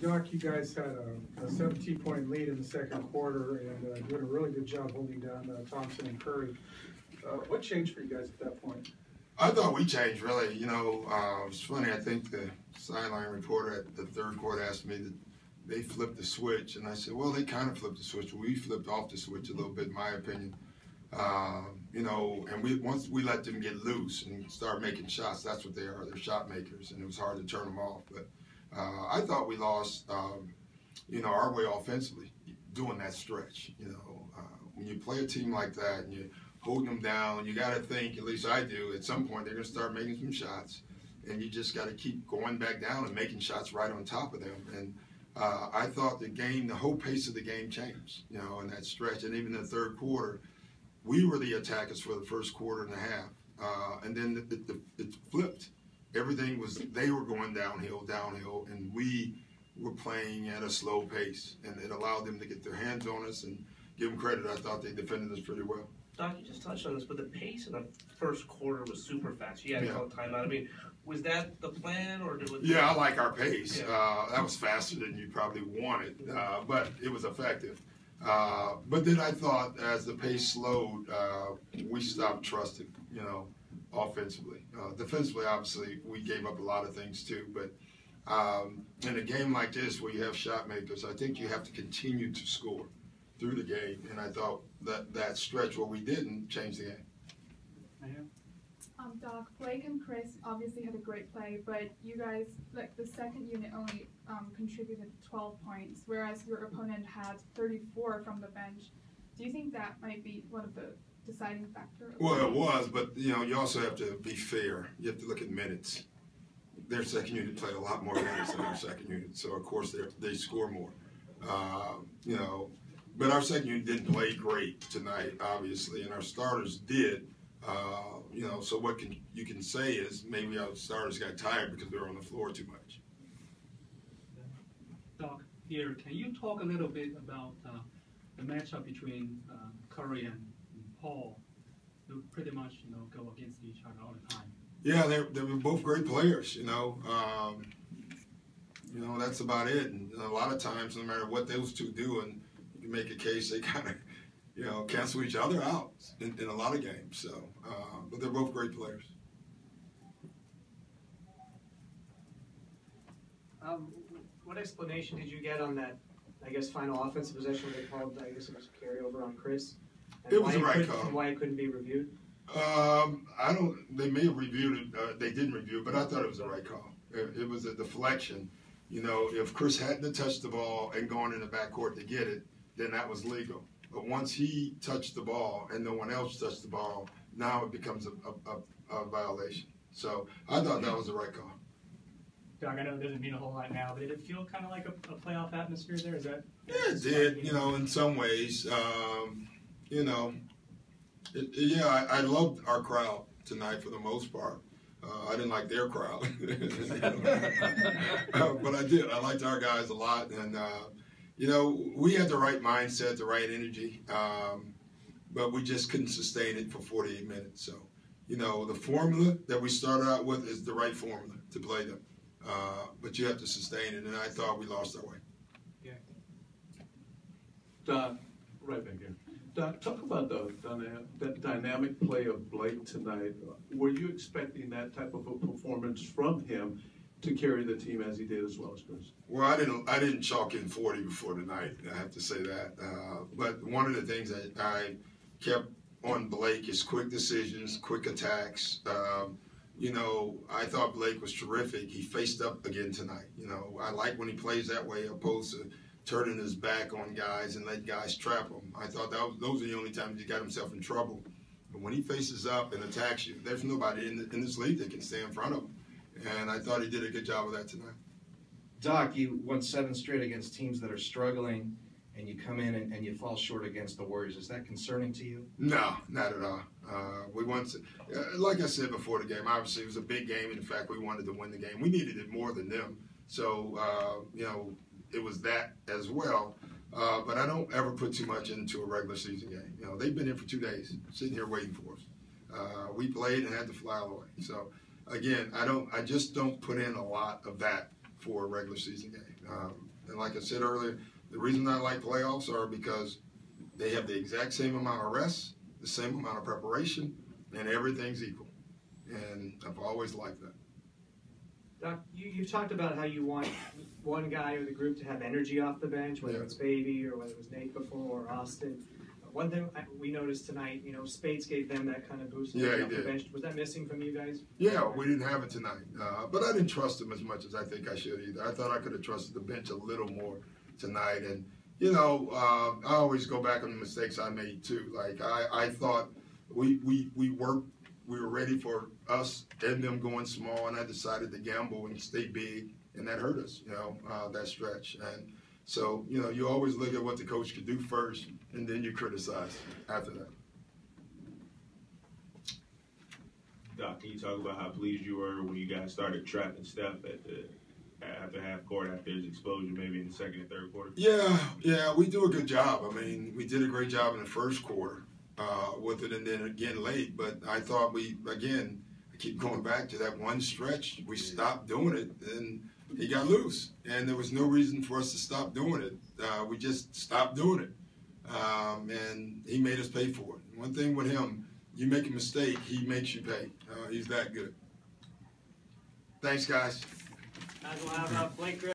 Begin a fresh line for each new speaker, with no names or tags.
Doc, you guys had a 17-point lead in the second quarter and doing a really good job holding down Thompson and Curry. What changed for you guys at that point?
I thought we changed, really. You know, it's funny. I think the sideline reporter at the third quarter asked me that they flipped the switch, and I said, well, they kind of flipped the switch. We flipped off the switch a little bit, in my opinion. You know, and once we let them get loose and start making shots, that's what they are. They're shot makers, and it was hard to turn them off. But I thought we lost, you know, our way offensively doing that stretch. You know, when you play a team like that and you're holding them down, you got to think, at least I do, at some point they're going to start making some shots, and you just got to keep going back down and making shots right on top of them. And I thought the whole pace of the game changed, you know, in that stretch. And even in the third quarter, we were the attackers for the first quarter and a half. And then it flipped. Everything was, they were going downhill, and we were playing at a slow pace. And it allowed them to get their hands on us, and give them credit, I thought they defended us pretty well.
Doc, you just touched on this, but the pace in the first quarter was super fast. You had to call timeout. I mean, was that the plan, or did it?
Yeah, I like our pace. Yeah. That was faster than you probably wanted, but it was effective. But then I thought as the pace slowed, we stopped trusting, you know, offensively. Defensively, obviously, we gave up a lot of things too. But in a game like this where you have shot makers, I think you have to continue to score through the game. And I thought that stretch where we didn't change the game.
Doc, Blake and Chris obviously had a great play, but you guys, like the second unit only contributed 12 points, whereas your opponent had 34 from the bench. Do you think that might be one of the deciding factors?
Well, it was, but you know, you also have to be fair. You have to look at minutes. Their second unit played a lot more minutes than our second unit, so of course they score more. You know, but our second unit didn't play great tonight, obviously, and our starters did. You know, so what you can say is maybe our starters got tired because they were on the floor too much.
Doc, here, can you talk a little bit about the matchup between Curry and Paul? They pretty much, you know, go against each other all the time.
Yeah, they were both great players. You know, that's about it. And a lot of times, no matter what those two do, and you can make a case they kind of, you know, cancel each other out in a lot of games. So, but they're both great players.
What explanation did you get on that, I guess, final offensive possession they called, I guess it was a carryover on Chris? And
it was the right call.
Why it couldn't be reviewed?
They may have reviewed it. They didn't review it, but I thought it was the right call. It was a deflection. You know, if Chris hadn't touched the ball and gone in the backcourt to get it, then that was legal. But once he touched the ball and no one else touched the ball, now it becomes a violation. So I thought that was the right call.
Doc, I know it doesn't mean a whole lot now, but did it feel kind of like a playoff atmosphere there? Is that?
Yeah, it did. You know, in some ways. You know, I loved our crowd tonight for the most part. I didn't like their crowd, but I did. I liked our guys a lot, and you know, we had the right mindset, the right energy, but we just couldn't sustain it for 48 minutes. So, you know, the formula that we started out with is the right formula to play them, but you have to sustain it, and I thought we lost our way.
Yeah.
Doc, right back here. Doc, talk about the dynamic play of Blake tonight. Were you expecting that type of a performance from him to carry the team as he did, as well as Chris?
Well, I didn't chalk in 40 before tonight. I have to say that. But one of the things that I kept on Blake is quick decisions, quick attacks. You know, I thought Blake was terrific. He faced up again tonight. You know, I like when he plays that way, opposed to turning his back on guys and let guys trap him. I thought those are the only times he got himself in trouble. But when he faces up and attacks you, there's nobody in this league that can stay in front of him. And I thought he did a good job of that tonight.
Doc, you won 7 straight against teams that are struggling, and you come in and you fall short against the Warriors. Is that concerning to you?
No, not at all. We won, like I said before the game, obviously it was a big game. In fact, we wanted to win the game. We needed it more than them. So, you know, it was that as well. But I don't ever put too much into a regular season game. You know, they've been here for 2 days, sitting here waiting for us. We played and had to fly all the way. So, again, I just don't put in a lot of that for a regular season game. And like I said earlier, the reason I like playoffs are because they have the exact same amount of rest, the same amount of preparation, and everything's equal. And I've always liked that.
Doc, you've talked about how you want one guy or the group to have energy off the bench, whether it's Baby or whether it was Nate before or Austin. One thing we noticed tonight, Spates gave them that kind of boost off the bench. Was that missing from you guys?
Yeah, we didn't have it tonight. But I didn't trust him as much as I think I should either. I thought I could have trusted the bench a little more tonight. And, I always go back on the mistakes I made too. Like, I thought we worked. We were ready for us and them going small, and I decided to gamble and stay big, and that hurt us, that stretch. And so, you always look at what the coach could do first, and then you criticize after that.
Doc, can you talk about how pleased you were when you guys started trapping Steph after half court, after his exposure, maybe in the second and third quarter?
Yeah, we do a good job. I mean, we did a great job in the first quarter. With it, and then again late, but I thought I keep going back to that one stretch, we stopped doing it, and he got loose, and there was no reason for us to stop doing it. We just stopped doing it, and he made us pay for it. One thing with him, you make a mistake, he makes you pay. He's that good. Thanks, guys.
We'll have Blake Griffin.